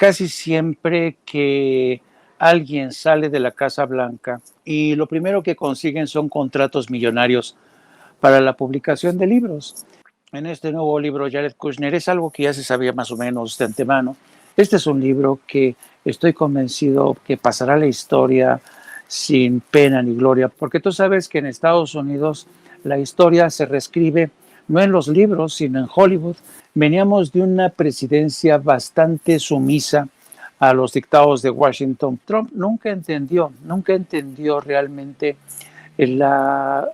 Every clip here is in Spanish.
casi siempre que alguien sale de la Casa Blanca y lo primero que consiguen son contratos millonarios para la publicación de libros. En este nuevo libro, Jared Kushner, es algo que ya se sabía más o menos de antemano. Este es un libro que estoy convencido que pasará a la historia sin pena ni gloria, porque tú sabes que en Estados Unidos la historia se reescribe no en los libros, sino en Hollywood. Veníamos de una presidencia bastante sumisa a los dictados de Washington. Trump nunca entendió realmente la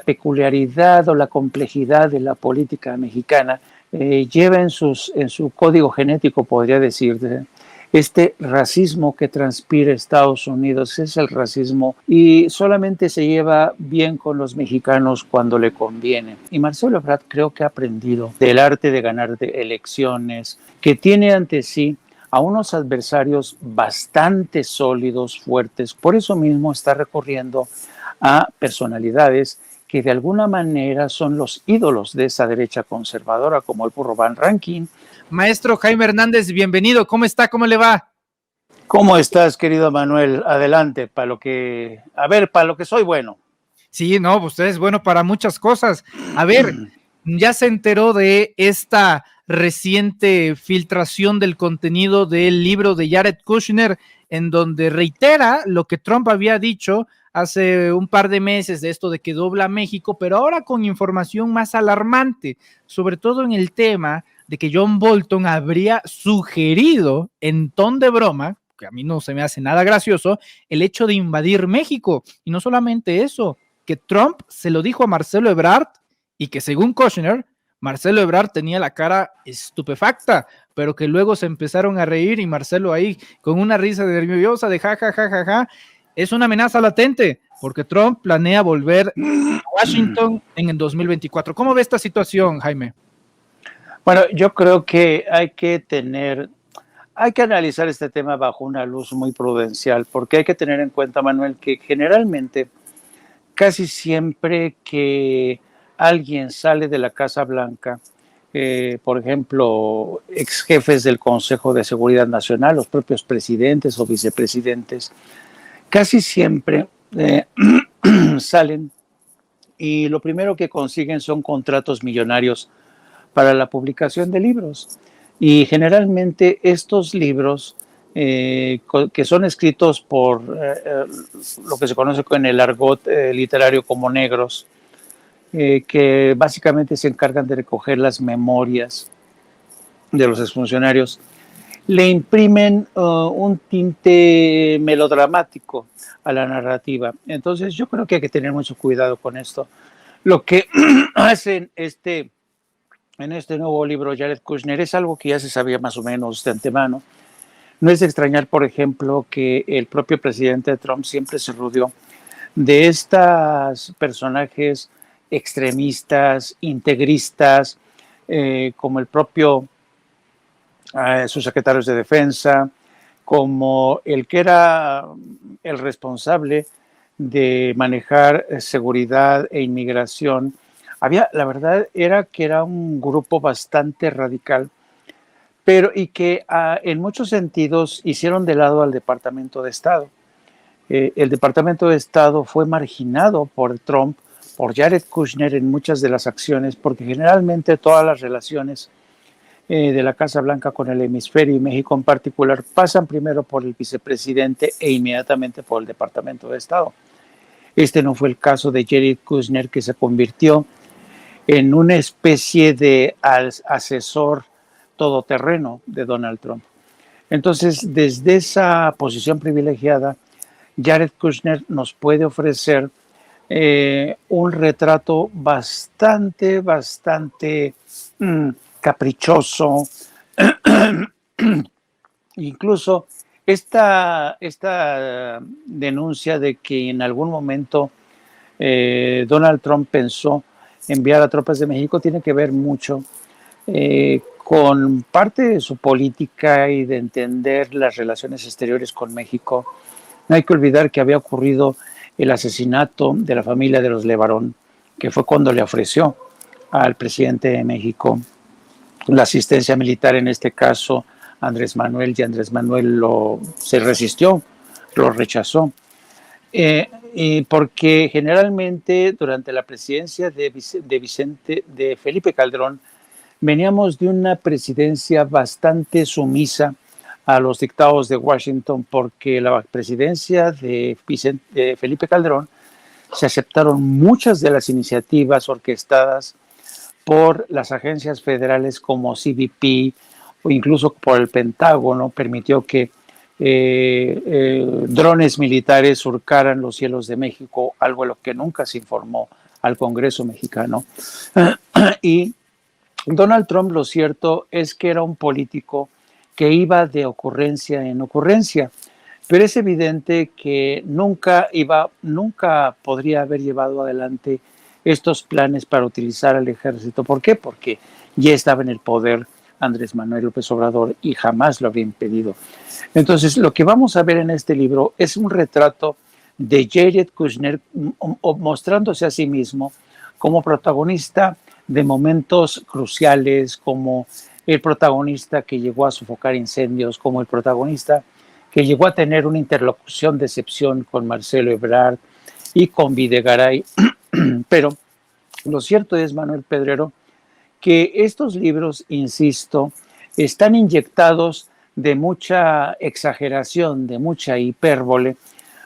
peculiaridad o la complejidad de la política mexicana. Lleva en su código genético, podría decirse, este racismo que transpira Estados Unidos. Es el racismo y solamente se lleva bien con los mexicanos cuando le conviene. Y Marcelo Ebrard creo que ha aprendido del arte de ganar elecciones, que tiene ante sí a unos adversarios bastante sólidos, fuertes. Por eso mismo está recurriendo a personalidades que de alguna manera son los ídolos de esa derecha conservadora, como el burro Van Rankin. Maestro Jaime Hernández, bienvenido. ¿Cómo está? ¿Cómo le va? ¿Cómo estás, querido Manuel? Adelante, para lo que soy bueno. Sí, no, usted es bueno para muchas cosas. A ver, ya se enteró de esta reciente filtración del contenido del libro de Jared Kushner, en donde reitera lo que Trump había dicho hace un par de meses de esto de que dobla México, pero ahora con información más alarmante, sobre todo en el tema de que John Bolton habría sugerido en ton de broma, que a mí no se me hace nada gracioso, el hecho de invadir México. Y no solamente eso, que Trump se lo dijo a Marcelo Ebrard y que según Kushner, Marcelo Ebrard tenía la cara estupefacta, pero que luego se empezaron a reír y Marcelo ahí con una risa nerviosa de ja, ja, ja, ja, ja. Es una amenaza latente, porque Trump planea volver a Washington en el 2024. ¿Cómo ve esta situación, Jaime? Bueno, yo creo que hay que analizar este tema bajo una luz muy prudencial, porque hay que tener en cuenta, Manuel, que generalmente, casi siempre que alguien sale de la Casa Blanca, por ejemplo, ex jefes del Consejo de Seguridad Nacional, los propios presidentes o vicepresidentes, casi siempre salen y lo primero que consiguen son contratos millonarios para la publicación de libros. Y generalmente estos libros que son escritos por lo que se conoce en el argot literario como negros, que básicamente se encargan de recoger las memorias de los exfuncionarios, le imprimen un tinte melodramático a la narrativa. Entonces yo creo que hay que tener mucho cuidado con esto. Lo que hacen en este nuevo libro Jared Kushner es algo que ya se sabía más o menos de antemano. No es de extrañar, por ejemplo, que el propio presidente Trump siempre se rodeó de estos personajes extremistas, integristas, como el propio sus secretarios de defensa, como el que era el responsable de manejar seguridad e inmigración. La verdad era que era un grupo bastante radical, pero y que en muchos sentidos hicieron de lado al Departamento de Estado. El Departamento de Estado fue marginado por Trump, por Jared Kushner en muchas de las acciones, porque generalmente todas las relaciones de la Casa Blanca con el hemisferio y México en particular pasan primero por el vicepresidente e inmediatamente por el Departamento de Estado. Este no fue el caso de Jared Kushner, que se convirtió en una especie de asesor todoterreno de Donald Trump. Entonces, desde esa posición privilegiada, Jared Kushner nos puede ofrecer un retrato bastante caprichoso. Incluso esta denuncia de que en algún momento Donald Trump pensó enviar a tropas de México tiene que ver mucho con parte de su política y de entender las relaciones exteriores con México. No hay que olvidar que había ocurrido el asesinato de la familia de los Levarón, que fue cuando le ofreció al presidente de México la asistencia militar, en este caso Andrés Manuel, y Andrés Manuel se resistió, lo rechazó. Y porque generalmente durante la presidencia de Felipe Calderón veníamos de una presidencia bastante sumisa a los dictados de Washington, porque la presidencia de Felipe Calderón se aceptaron muchas de las iniciativas orquestadas por las agencias federales como CBP o incluso por el Pentágono. Permitió que drones militares surcaran los cielos de México, algo de lo que nunca se informó al Congreso mexicano. Y Donald Trump, lo cierto es que era un político que iba de ocurrencia en ocurrencia, pero es evidente que nunca podría haber llevado adelante estos planes para utilizar al ejército. ¿Por qué? Porque ya estaba en el poder Andrés Manuel López Obrador y jamás lo había impedido. Entonces, lo que vamos a ver en este libro es un retrato de Jared Kushner mostrándose a sí mismo como protagonista de momentos cruciales, como el protagonista que llegó a sofocar incendios, como el protagonista que llegó a tener una interlocución de excepción con Marcelo Ebrard y con Videgaray. Pero lo cierto es, Manuel Pedrero, que estos libros, insisto, están inyectados de mucha exageración, de mucha hipérbole,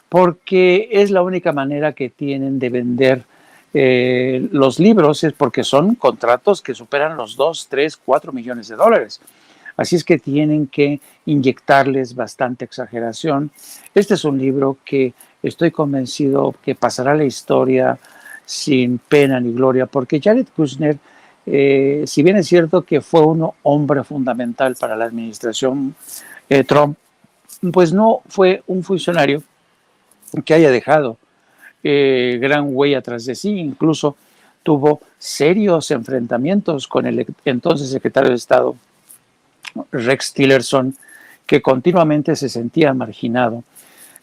porque es la única manera que tienen de vender los libros, es porque son contratos que superan los 2, 3, 4 millones de dólares. Así es que tienen que inyectarles bastante exageración. Este es un libro que estoy convencido que pasará a la historia sin pena ni gloria, porque Jared Kushner, si bien es cierto que fue un hombre fundamental para la administración Trump, pues no fue un funcionario que haya dejado gran huella tras de sí. Incluso tuvo serios enfrentamientos con el entonces secretario de Estado, Rex Tillerson, que continuamente se sentía marginado.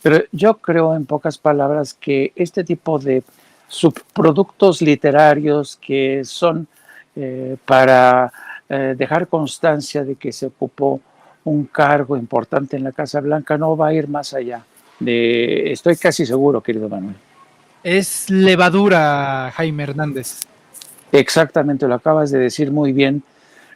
Pero yo creo, en pocas palabras, que este tipo de subproductos literarios que son para dejar constancia de que se ocupó un cargo importante en la Casa Blanca no va a ir más allá. Estoy casi seguro, querido Manuel. Es levadura, Jaime Hernández. Exactamente, lo acabas de decir muy bien.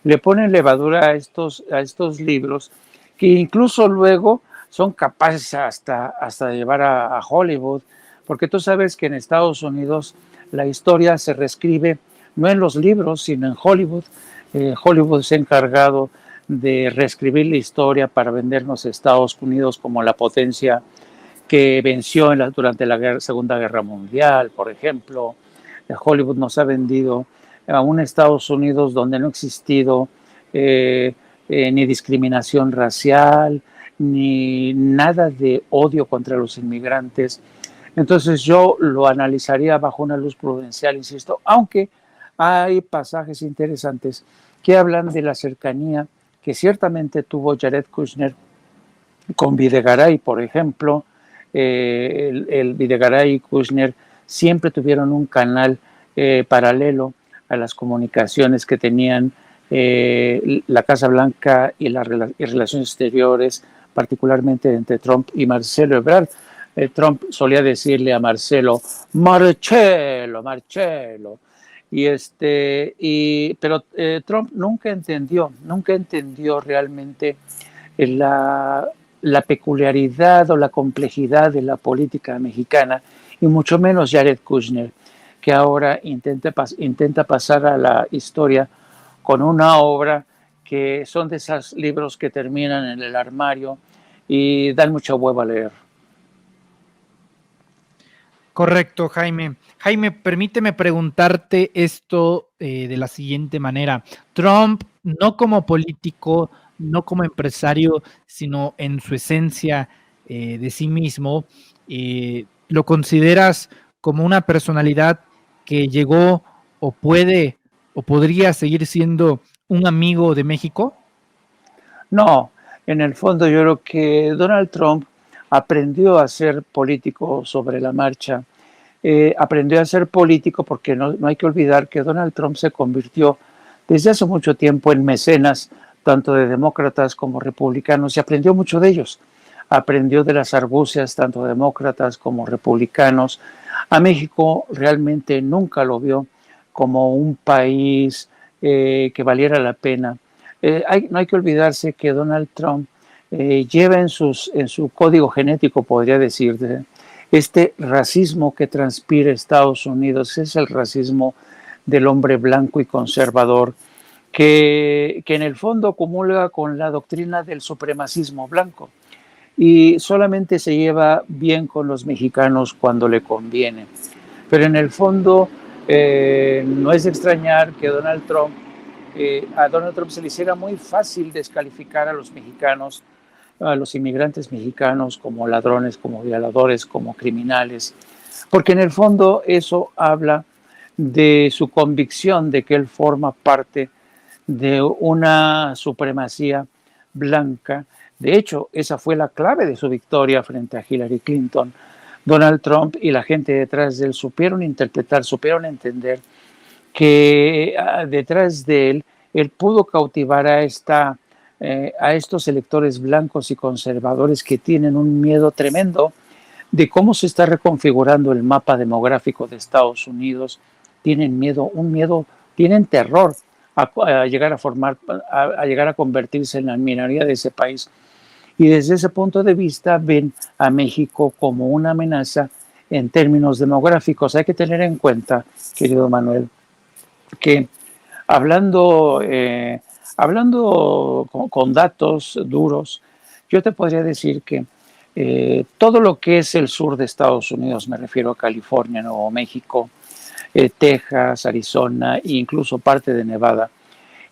Le ponen levadura a estos libros que incluso luego son capaces hasta de llevar a Hollywood, porque tú sabes que en Estados Unidos la historia se reescribe no en los libros, sino en Hollywood. Hollywood se ha encargado de reescribir la historia para vendernos a Estados Unidos como la potencia que venció durante la Segunda Guerra Mundial, por ejemplo. Hollywood nos ha vendido a un Estados Unidos donde no ha existido ni discriminación racial, ni nada de odio contra los inmigrantes. Entonces yo lo analizaría bajo una luz prudencial, insisto, aunque hay pasajes interesantes que hablan de la cercanía que ciertamente tuvo Jared Kushner con Videgaray, por ejemplo. El Videgaray y Kushner siempre tuvieron un canal paralelo a las comunicaciones que tenían la Casa Blanca y las relaciones exteriores, particularmente entre Trump y Marcelo Ebrard. Trump solía decirle a Marcelo, Marcelo, Marcelo. Pero Trump nunca entendió realmente la peculiaridad o la complejidad de la política mexicana, y mucho menos Jared Kushner, que ahora intenta pasar a la historia con una obra que son de esos libros que terminan en el armario y dan mucha hueva a leer. Correcto, Jaime. Jaime, permíteme preguntarte esto de la siguiente manera. Trump, no como político, no como empresario, sino en su esencia de sí mismo, ¿lo consideras como una personalidad que llegó o puede o podría seguir siendo un amigo de México? No, en el fondo yo creo que Donald Trump aprendió a ser político sobre la marcha. Aprendió a ser político porque no hay que olvidar que Donald Trump se convirtió desde hace mucho tiempo en mecenas tanto de demócratas como republicanos, y aprendió mucho de ellos. Aprendió de las argucias tanto demócratas como republicanos. A México realmente nunca lo vio como un país que valiera la pena. No hay que olvidarse que Donald Trump lleva en su código genético, podría decir, este racismo que transpira Estados Unidos. Es el racismo del hombre blanco y conservador que en el fondo comulga con la doctrina del supremacismo blanco y solamente se lleva bien con los mexicanos cuando le conviene. Pero en el fondo no es de extrañar que a Donald Trump se le hiciera muy fácil descalificar a los mexicanos, a los inmigrantes mexicanos como ladrones, como violadores, como criminales, porque en el fondo eso habla de su convicción de que él forma parte de una supremacía blanca. De hecho, esa fue la clave de su victoria frente a Hillary Clinton. Donald Trump y la gente detrás de él supieron interpretar, supieron entender que detrás de él pudo cautivar a estos electores blancos y conservadores que tienen un miedo tremendo de cómo se está reconfigurando el mapa demográfico de Estados Unidos. Tienen miedo, tienen terror a llegar a llegar a convertirse en la minoría de ese país. Y desde ese punto de vista ven a México como una amenaza en términos demográficos. Hay que tener en cuenta, querido Manuel, que hablando con datos duros, yo te podría decir que todo lo que es el sur de Estados Unidos, me refiero a California, Nuevo México, Texas, Arizona e incluso parte de Nevada,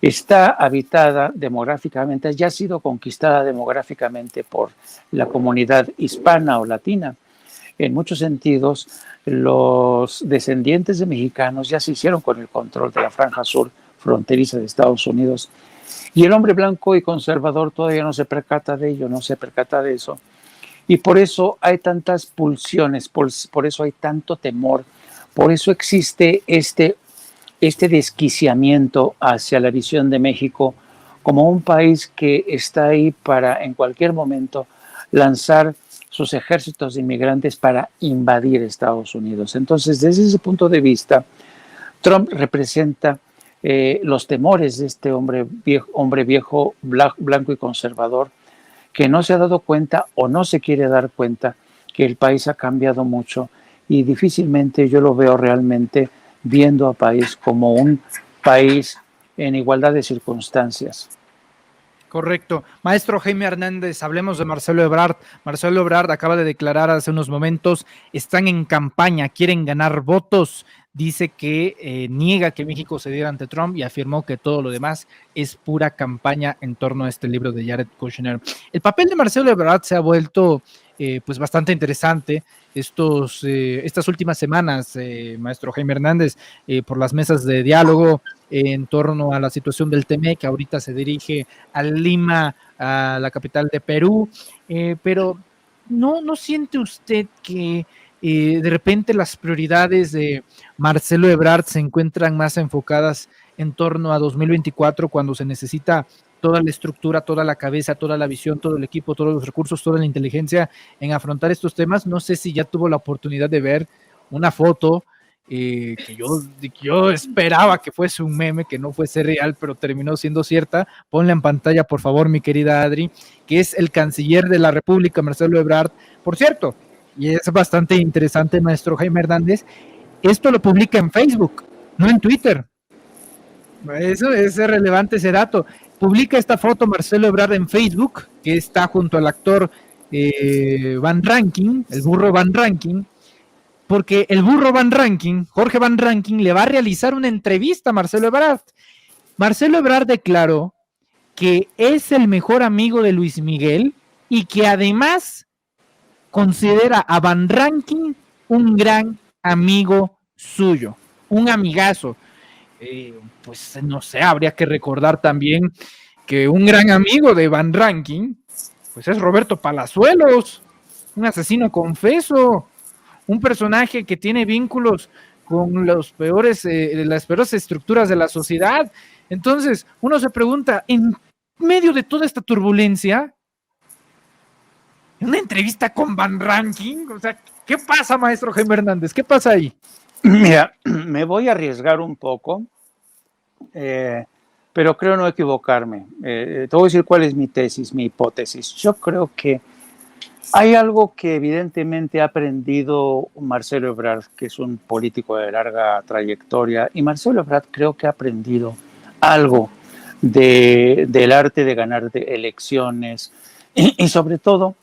está habitada demográficamente, ya ha sido conquistada demográficamente por la comunidad hispana o latina. En muchos sentidos, los descendientes de mexicanos ya se hicieron con el control de la franja sur fronteriza de Estados Unidos. Y el hombre blanco y conservador todavía no se percata de ello, no se percata de eso. Y por eso hay tantas pulsiones, por eso hay tanto temor, por eso existe este desquiciamiento hacia la visión de México como un país que está ahí para en cualquier momento lanzar sus ejércitos de inmigrantes para invadir Estados Unidos. Entonces, desde ese punto de vista, Trump representa los temores de este hombre viejo, blanco y conservador, que no se ha dado cuenta o no se quiere dar cuenta que el país ha cambiado mucho y difícilmente yo lo veo realmente viendo a país como un país en igualdad de circunstancias. Correcto. Maestro Jaime Hernández, hablemos de Marcelo Ebrard. Marcelo Ebrard acaba de declarar hace unos momentos, están en campaña, quieren ganar votos. Dice que niega que México cediera ante Trump y afirmó que todo lo demás es pura campaña en torno a este libro de Jared Kushner. El papel de Marcelo Ebrard se ha vuelto pues bastante interesante estas últimas semanas, maestro Jaime Hernández, por las mesas de diálogo en torno a la situación del TEMEC, que ahorita se dirige a Lima, a la capital de Perú, pero ¿no siente usted que de repente las prioridades de Marcelo Ebrard se encuentran más enfocadas en torno a 2024, cuando se necesita toda la estructura, toda la cabeza, toda la visión, todo el equipo, todos los recursos, toda la inteligencia en afrontar estos temas? No sé si ya tuvo la oportunidad de ver una foto que yo esperaba que fuese un meme, que no fuese real, pero terminó siendo cierta. Ponla en pantalla, por favor, mi querida Adri, que es el canciller de la República, Marcelo Ebrard. Por cierto, y es bastante interesante, maestro Jaime Hernández, esto lo publica en Facebook, no en Twitter. Eso es relevante, ese dato. Publica esta foto Marcelo Ebrard en Facebook, que está junto al actor Van Rankin, el burro Van Rankin, porque el burro Van Rankin, Jorge Van Rankin, le va a realizar una entrevista a Marcelo Ebrard. Marcelo Ebrard declaró que es el mejor amigo de Luis Miguel y que además considera a Van Rankin un gran amigo suyo, un amigazo. Pues no sé, habría que recordar también que un gran amigo de Van Rankin, pues es Roberto Palazuelos, un asesino confeso, un personaje que tiene vínculos con las peores estructuras de la sociedad. Entonces, uno se pregunta, ¿en medio de toda esta turbulencia, una entrevista con Van Ranking, o sea, ¿qué pasa, maestro Jaime Hernández? ¿Qué pasa ahí? Mira, me voy a arriesgar un poco, pero creo no equivocarme. Te voy a decir cuál es mi tesis, mi hipótesis. Yo creo que hay algo que evidentemente ha aprendido Marcelo Ebrard, que es un político de larga trayectoria, y Marcelo Ebrard creo que ha aprendido algo del arte de ganar elecciones, y sobre todo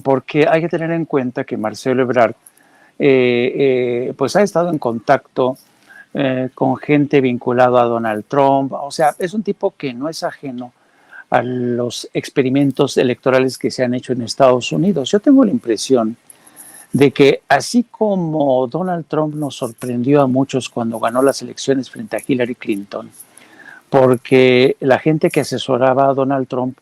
porque hay que tener en cuenta que Marcelo Ebrard pues ha estado en contacto con gente vinculada a Donald Trump. O sea, es un tipo que no es ajeno a los experimentos electorales que se han hecho en Estados Unidos. Yo tengo la impresión de que así como Donald Trump nos sorprendió a muchos cuando ganó las elecciones frente a Hillary Clinton, porque la gente que asesoraba a Donald Trump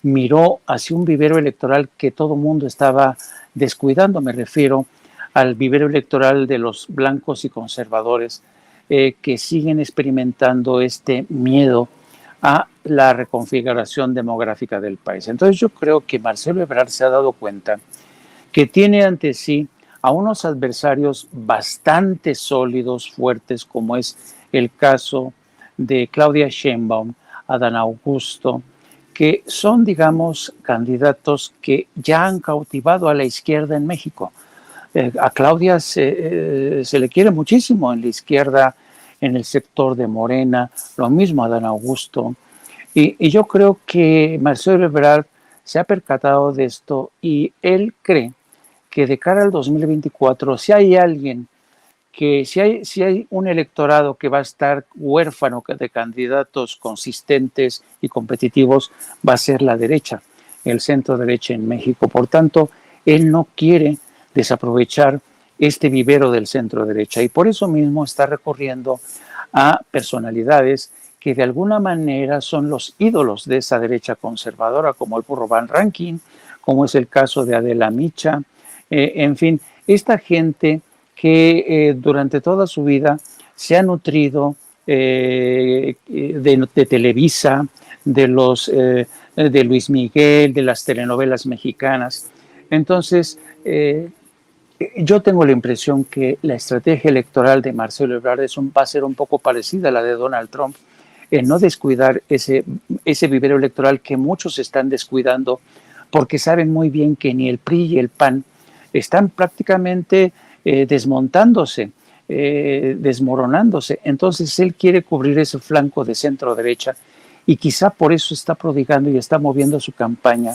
miró hacia un vivero electoral que todo el mundo estaba descuidando. Me refiero al vivero electoral de los blancos y conservadores que siguen experimentando este miedo a la reconfiguración demográfica del país. Entonces yo creo que Marcelo Ebrard se ha dado cuenta que tiene ante sí a unos adversarios bastante sólidos, fuertes, como es el caso de Claudia Sheinbaum, Adán Augusto, que son, digamos, candidatos que ya han cautivado a la izquierda en México. A Claudia se le quiere muchísimo en la izquierda, en el sector de Morena, lo mismo a Adán Augusto. Y yo creo que Marcelo Ebrard se ha percatado de esto y él cree que de cara al 2024, si hay alguien si hay un electorado que va a estar huérfano de candidatos consistentes y competitivos, va a ser la derecha, el centro derecha en México. Por tanto, él no quiere desaprovechar este vivero del centro derecha y por eso mismo está recurriendo a personalidades que de alguna manera son los ídolos de esa derecha conservadora, como el burro Van Ranking, como es el caso de Adela Micha, en fin, esta gente que durante toda su vida se ha nutrido de Televisa, de Luis Miguel, de las telenovelas mexicanas. Entonces, yo tengo la impresión que la estrategia electoral de Marcelo Ebrard va a ser un poco parecida a la de Donald Trump, en no descuidar ese vivero electoral que muchos están descuidando, porque saben muy bien que ni el PRI y el PAN están prácticamente desmontándose, desmoronándose. Entonces él quiere cubrir ese flanco de centro derecha y quizá por eso está prodigando y está moviendo su campaña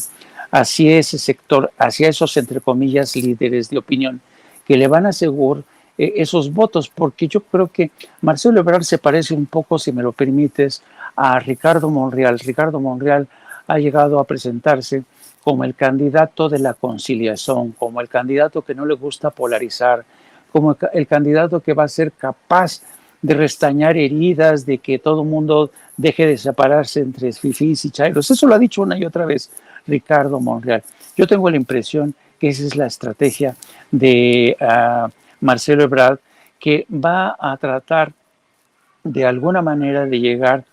hacia ese sector, hacia esos, entre comillas, líderes de opinión que le van a asegurar esos votos, porque yo creo que Marcelo Ebrard se parece un poco, si me lo permites, a Ricardo Monreal. Ricardo Monreal ha llegado a presentarse como el candidato de la conciliación, como el candidato que no le gusta polarizar, como el candidato que va a ser capaz de restañar heridas, de que todo el mundo deje de separarse entre fifís y chairos. Eso lo ha dicho una y otra vez Ricardo Monreal. Yo tengo la impresión que esa es la estrategia de Marcelo Ebrard, que va a tratar de alguna manera de llegar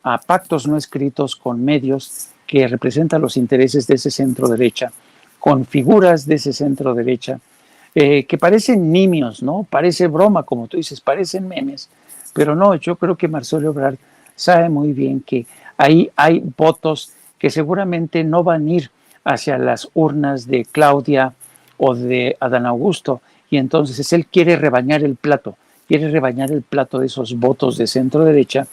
a pactos no escritos con medios que representan los intereses de ese centro derecha, con figuras de ese centro derecha, que parecen nimios, ¿no? Parece broma, como tú dices, parecen memes, pero no, yo creo que Marcelo Ebrard sabe muy bien que ahí hay votos que seguramente no van a ir hacia las urnas de Claudia o de Adán Augusto, y entonces él quiere rebañar el plato de esos votos de centro derecha,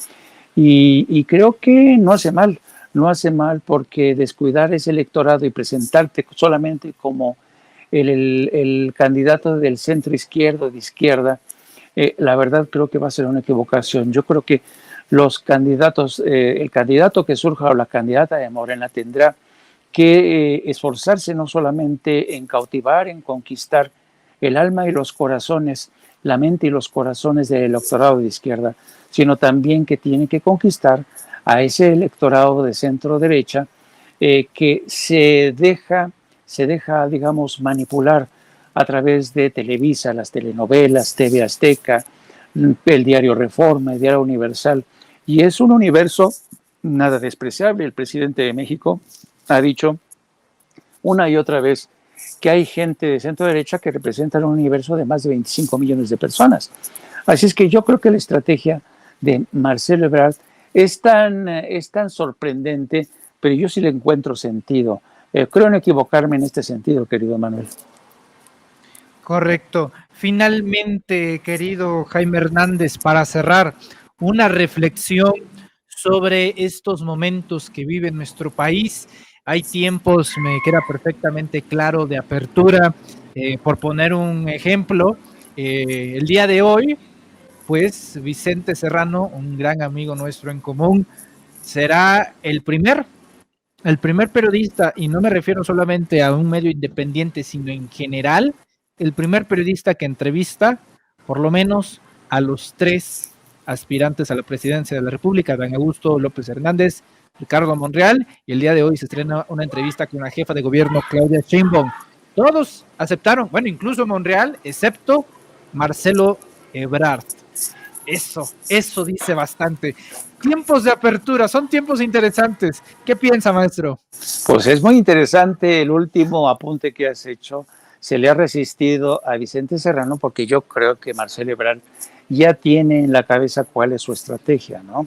y creo que no hace mal porque descuidar ese electorado y presentarte solamente como el candidato del centro izquierdo, de izquierda, la verdad creo que va a ser una equivocación. Yo creo que los candidatos, el candidato que surja o la candidata de Morena tendrá que esforzarse no solamente en cautivar, en conquistar el alma y los corazones, la mente y los corazones del electorado de izquierda, sino también que tiene que conquistar a ese electorado de centro derecha que se deja, digamos, manipular a través de Televisa, las telenovelas, TV Azteca, el diario Reforma, el diario Universal, y es un universo nada despreciable. El presidente de México ha dicho una y otra vez que hay gente de centro derecha que representa un universo de más de 25 millones de personas. Así es que yo creo que la estrategia de Marcelo Ebrard es tan sorprendente, pero yo sí le encuentro sentido. Creo no equivocarme en este sentido, querido Manuel. Correcto. Finalmente, querido Jaime Hernández, para cerrar, una reflexión sobre estos momentos que vive nuestro país. Hay tiempos, me queda perfectamente claro, de apertura. Por poner un ejemplo, el día de hoy, pues Vicente Serrano, un gran amigo nuestro en común, será el primer periodista, y no me refiero solamente a un medio independiente, sino en general, el primer periodista que entrevista, por lo menos, a los 3 aspirantes a la presidencia de la República, Dan Augusto López Hernández, Ricardo Monreal, y el día de hoy se estrena una entrevista con la jefa de gobierno, Claudia Sheinbaum. Todos aceptaron, bueno, incluso Monreal, excepto Marcelo Ebrard. Eso dice bastante. Tiempos de apertura, son tiempos interesantes. ¿Qué piensa, maestro? Pues es muy interesante el último apunte que has hecho. Se le ha resistido a Vicente Serrano porque yo creo que Marcelo Ebrard ya tiene en la cabeza cuál es su estrategia, ¿no?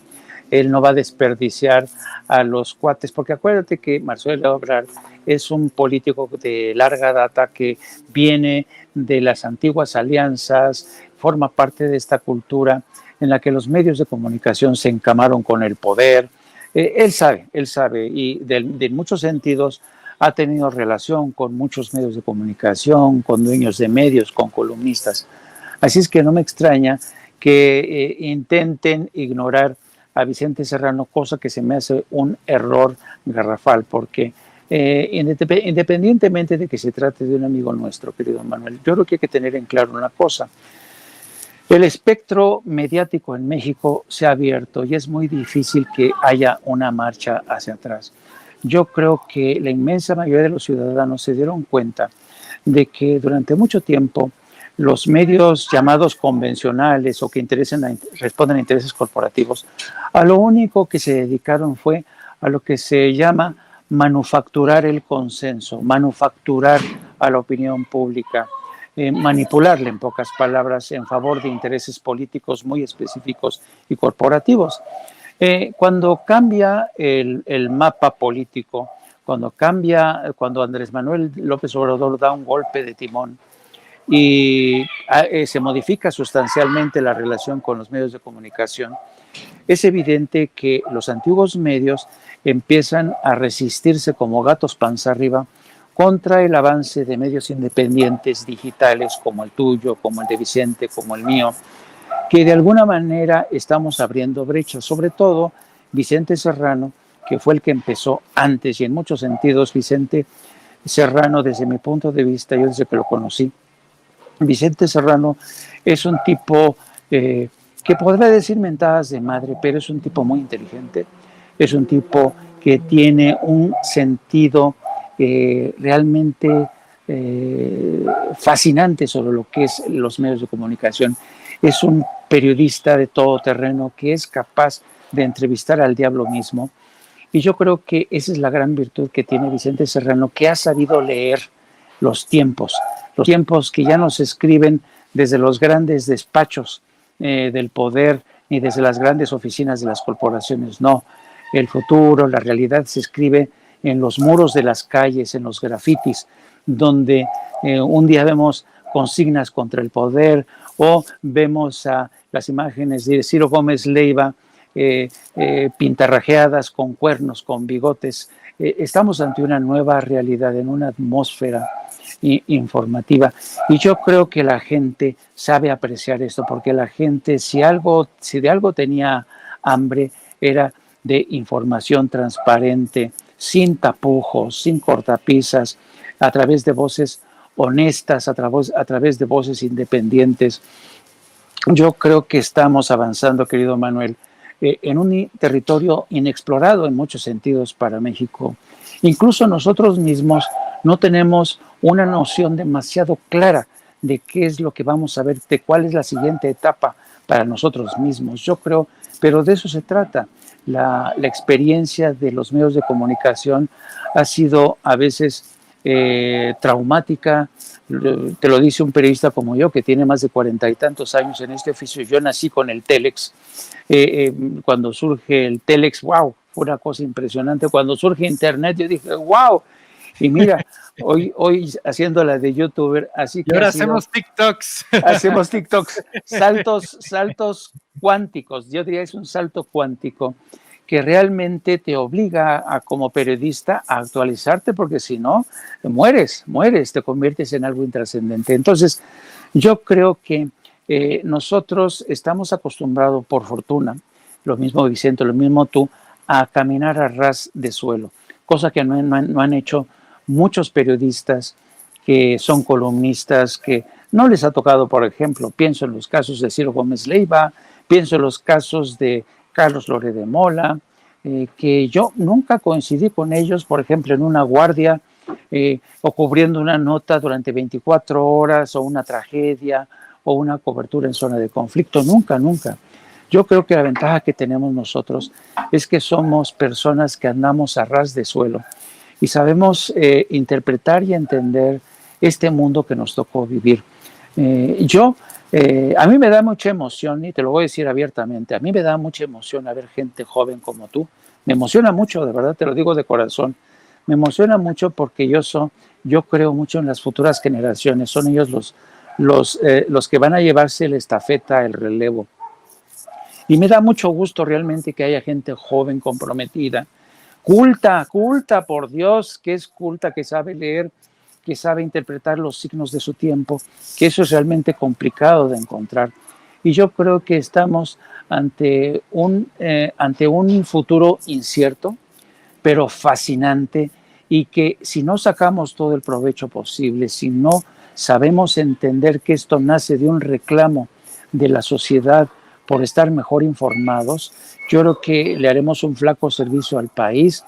Él no va a desperdiciar a los cuates, porque acuérdate que Marcelo Ebrard es un político de larga data que viene de las antiguas alianzas, forma parte de esta cultura en la que los medios de comunicación se encamaron con el poder. Él sabe, y de muchos sentidos ha tenido relación con muchos medios de comunicación, con dueños de medios, con columnistas. Así es que no me extraña que intenten ignorar a Vicente Serrano, cosa que se me hace un error garrafal, porque independientemente de que se trate de un amigo nuestro, querido Manuel, yo creo que hay que tener en claro una cosa. El espectro mediático en México se ha abierto y es muy difícil que haya una marcha hacia atrás. Yo creo que la inmensa mayoría de los ciudadanos se dieron cuenta de que durante mucho tiempo los medios llamados convencionales o que responden a intereses corporativos, a lo único que se dedicaron fue a lo que se llama manufacturar el consenso, manufacturar a la opinión pública. Manipularle, en pocas palabras, en favor de intereses políticos muy específicos y corporativos. Cuando cambia el mapa político, cuando Andrés Manuel López Obrador da un golpe de timón y se modifica sustancialmente la relación con los medios de comunicación, es evidente que los antiguos medios empiezan a resistirse como gatos panza arriba contra el avance de medios independientes digitales como el tuyo, como el de Vicente, como el mío, que de alguna manera estamos abriendo brechas, sobre todo Vicente Serrano, que fue el que empezó antes, y en muchos sentidos Vicente Serrano, desde mi punto de vista, yo desde que lo conocí, Vicente Serrano es un tipo que podrá decir mentadas de madre, pero es un tipo muy inteligente, es un tipo que tiene un sentido realmente fascinante sobre lo que es los medios de comunicación. Es un periodista de todo terreno que es capaz de entrevistar al diablo mismo. Y yo creo que esa es la gran virtud que tiene Vicente Serrano, que ha sabido leer los tiempos que ya no se escriben desde los grandes despachos del poder ni desde las grandes oficinas de las corporaciones. No, el futuro, la realidad se escribe en los muros de las calles, en los grafitis, donde un día vemos consignas contra el poder o vemos las imágenes de Ciro Gómez Leiva pintarrajeadas con cuernos, con bigotes. Estamos ante una nueva realidad, en una atmósfera informativa, y yo creo que la gente sabe apreciar esto, porque la gente, si de algo tenía hambre, era de información transparente, sin tapujos, sin cortapisas, a través de voces honestas, a través de voces independientes. Yo creo que estamos avanzando, querido Manuel, en un territorio inexplorado en muchos sentidos para México. Incluso nosotros mismos no tenemos una noción demasiado clara de qué es lo que vamos a ver, de cuál es la siguiente etapa para nosotros mismos. Yo creo, pero de eso se trata. la experiencia de los medios de comunicación ha sido a veces traumática. Te lo dice un periodista como yo, que tiene más de 40 y tantos años en este oficio. Yo nací con el Telex. Cuando surge el Telex, wow, fue una cosa impresionante. Cuando surge Internet, yo dije, wow. Y mira, hoy haciendo la de YouTuber, así que y ahora hacemos TikToks. Hacemos TikToks, saltos cuánticos. Yo diría que es un salto cuántico que realmente te obliga como periodista a actualizarte, porque si no, mueres, te conviertes en algo intrascendente. Entonces, yo creo que nosotros estamos acostumbrados, por fortuna, lo mismo Vicente, lo mismo tú, a caminar a ras de suelo, cosa que no han hecho muchos periodistas que son columnistas, que no les ha tocado, por ejemplo, pienso en los casos de Ciro Gómez Leiva, pienso en los casos de Carlos Loret de Mola, que yo nunca coincidí con ellos, por ejemplo, en una guardia o cubriendo una nota durante 24 horas o una tragedia o una cobertura en zona de conflicto, nunca. Yo creo que la ventaja que tenemos nosotros es que somos personas que andamos a ras de suelo y sabemos interpretar y entender este mundo que nos tocó vivir. A mí me da mucha emoción, y te lo voy a decir abiertamente, a mí me da mucha emoción ver gente joven como tú. Me emociona mucho, de verdad, te lo digo de corazón. Me emociona mucho porque yo creo mucho en las futuras generaciones. Son ellos los que van a llevarse la estafeta, el relevo. Y me da mucho gusto realmente que haya gente joven, comprometida, culta, por Dios, que es culta, que sabe leer, que sabe interpretar los signos de su tiempo, que eso es realmente complicado de encontrar. Y yo creo que estamos ante un futuro incierto, pero fascinante, y que si no sacamos todo el provecho posible, si no sabemos entender que esto nace de un reclamo de la sociedad por estar mejor informados, yo creo que le haremos un flaco servicio al país,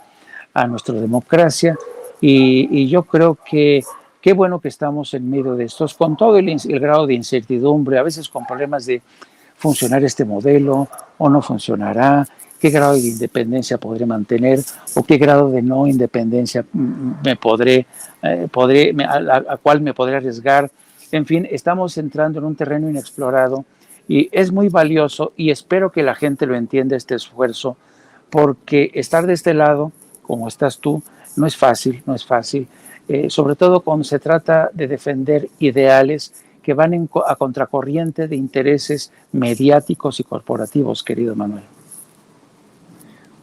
a nuestra democracia, y yo creo que qué bueno que estamos en medio de estos, con todo el grado de incertidumbre, a veces con problemas de funcionar este modelo o no funcionará, qué grado de independencia podré mantener o qué grado de no independencia a cuál me podré arriesgar. En fin, estamos entrando en un terreno inexplorado y es muy valioso, y espero que la gente lo entienda, este esfuerzo, porque estar de este lado, como estás tú, no es fácil, sobre todo cuando se trata de defender ideales que van a contracorriente de intereses mediáticos y corporativos, querido Manuel.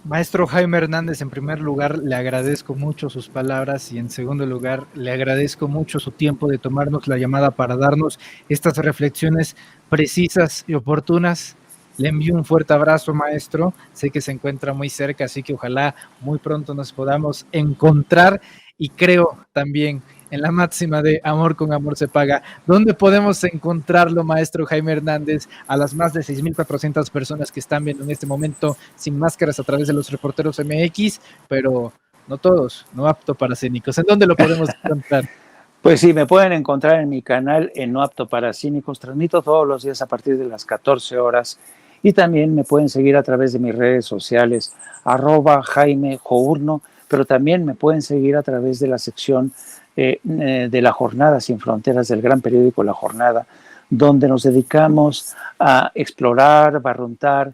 Maestro Jaime Hernández, en primer lugar, le agradezco mucho sus palabras, y en segundo lugar, le agradezco mucho su tiempo de tomarnos la llamada para darnos estas reflexiones precisas y oportunas. Le envío un fuerte abrazo, maestro. Sé que se encuentra muy cerca, así que ojalá muy pronto nos podamos encontrar, y creo también en la máxima de amor con amor se paga. ¿Dónde podemos encontrarlo, maestro Jaime Hernández, a las más de 6,400 personas que están viendo en este momento sin máscaras a través de los reporteros MX, pero no todos, no apto para cínicos? ¿En dónde lo podemos encontrar? Pues sí, me pueden encontrar en mi canal en No Apto para Cínicos. Transmito todos los días a partir de las 14 horas, y también me pueden seguir a través de mis redes sociales, @Jaime Journo, pero también me pueden seguir a través de la sección de La Jornada Sin Fronteras, del gran periódico La Jornada, donde nos dedicamos a explorar, barruntar,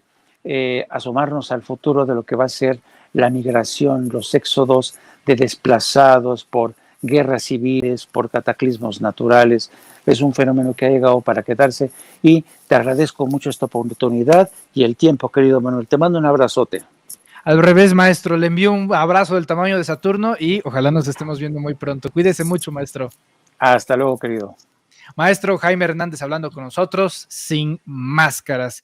asomarnos al futuro de lo que va a ser la migración, los éxodos de desplazados por guerras civiles, por cataclismos naturales. Es un fenómeno que ha llegado para quedarse, y te agradezco mucho esta oportunidad y el tiempo, querido Manuel. Te mando un abrazote. Al revés, maestro, le envío un abrazo del tamaño de Saturno y ojalá nos estemos viendo muy pronto. Cuídese mucho, maestro. Hasta luego, querido. Maestro Jaime Hernández hablando con nosotros sin máscaras.